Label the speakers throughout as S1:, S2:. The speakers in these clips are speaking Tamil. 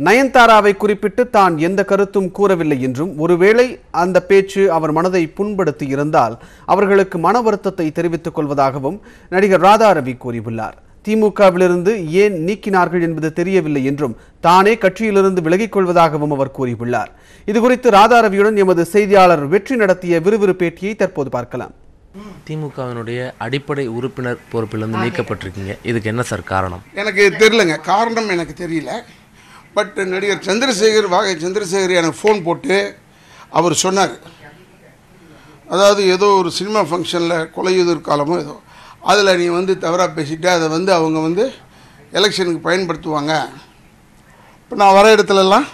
S1: நயன்தாராவை குறிப்பிட்டு தான் எந்த கருத்தும் கூறவில்லை என்றும் ஒருவேளை அந்த பேச்சு அவர் மனதை புண்படுத்தி இருந்தால் அவர்களுக்கு மன வருத்தத்தை தெரிவித்துக் கொள்வதாகவும் நடிகர் ராதாரவி கூறியுள்ளார். திமுகவிலிருந்து ஏன் நீக்கினார்கள் என்பது தெரியவில்லை என்றும் தானே கட்சியிலிருந்து விலகிக் கொள்வதாகவும் அவர் கூறியுள்ளார். இதுகுறித்து ராதாரவியுடன் எமது செய்தியாளர் வெற்றி நடத்திய விறுவிறு பேட்டியை தற்போது பார்க்கலாம்.
S2: திமுகவினுடைய அடிப்படை உறுப்பினர் பொறுப்பிலிருந்து நீக்கப்பட்டிருக்கீங்க, இதுக்கு என்ன சார் காரணம்?
S3: எனக்கு தெரியலங்க, காரணம் எனக்கு தெரியல. பட் நடிகர் வாகை சந்திரசேகர் எனக்கு ஃபோன் போட்டு அவர் சொன்னார், அதாவது ஏதோ ஒரு சினிமா ஃபங்க்ஷனில் கொலையுதிர் காலமோ ஏதோ, அதில் நீ தவறாக பேசிட்டு அதை அவங்க எலெக்ஷனுக்கு பயன்படுத்துவாங்க. இப்போ நான் வர இடத்துலலாம்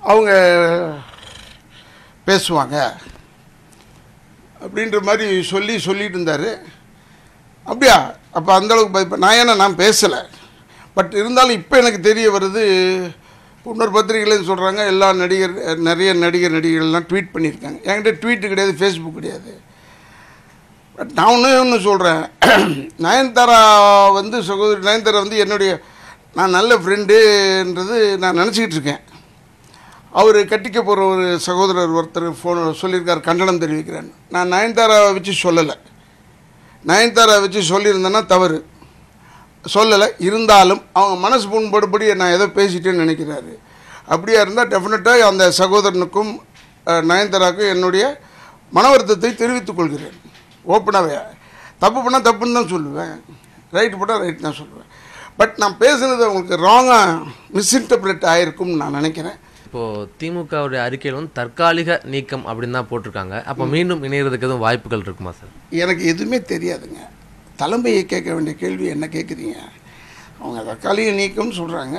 S3: அவங்க பேசுவாங்க அப்படின்ற மாதிரி சொல்லிட்டு இருந்தார். அப்படியா? அப்போ அந்தளவுக்கு நான் பேசலை. பட் இருந்தாலும் இப்போ எனக்கு தெரிய வருது, இன்னொரு பத்திரிகையிலேருந்து சொல்கிறாங்க எல்லா நிறைய நடிகர்கள்லாம் ட்வீட் பண்ணியிருக்காங்க. என்கிட்ட ட்வீட்டு கிடையாது, ஃபேஸ்புக் கிடையாது. பட் நான் ஒன்று சொல்கிறேன், நயன்தாரா சகோதரி நயன்தாரா நான் நல்ல ஃப்ரெண்டுன்றது நான் நினச்சிக்கிட்டு இருக்கேன். அவர் கட்டிக்க போகிற ஒரு சகோதரர் ஒருத்தர் ஃபோன் சொல்லியிருக்கார், கண்டனம் தெரிவிக்கிறேன். நான் நயன்தாராவை வச்சு சொல்லலை. நயன்தாராவை வச்சு சொல்லியிருந்தேன்னா தவறு, சொல்லலை. இருந்தாலும் அவங்க மனசு புண்படுபடி நான் ஏதோ பேசிட்டேன்னு நினைக்கிறாரு. அப்படியா இருந்தால் டெஃபினட்டாக அந்த சகோதரனுக்கும் நயன்தாராவுக்கும் என்னுடைய மன வருத்தத்தை தெரிவித்துக் கொள்கிறேன். ஓப்பனாகவே தப்பு பண்ணால் தப்புன்னு தான் சொல்லுவேன், ரைட்டு போட்டால் ரைட் தான் சொல்லுவேன். பட் நான் பேசுனது அவங்களுக்கு ராங்காக மிஸ்இன்டர்பிரேட் ஆகிருக்கும்னு நான் நினைக்கிறேன்.
S2: இப்போது திமுகவுடைய அறிக்கையில் தற்காலிக நீக்கம் அப்படின்னு தான் போட்டிருக்காங்க. அப்போ மீண்டும் இணைகிறதுக்கு எதுவும் வாய்ப்புகள் இருக்குமா சார்?
S3: எனக்கு எதுவுமே தெரியாதுங்க. தலைமையை கேட்க வேண்டிய கேள்வி என்ன கேட்குறீங்க? அவங்க தற்காலிக நீக்கம்னு சொல்கிறாங்க.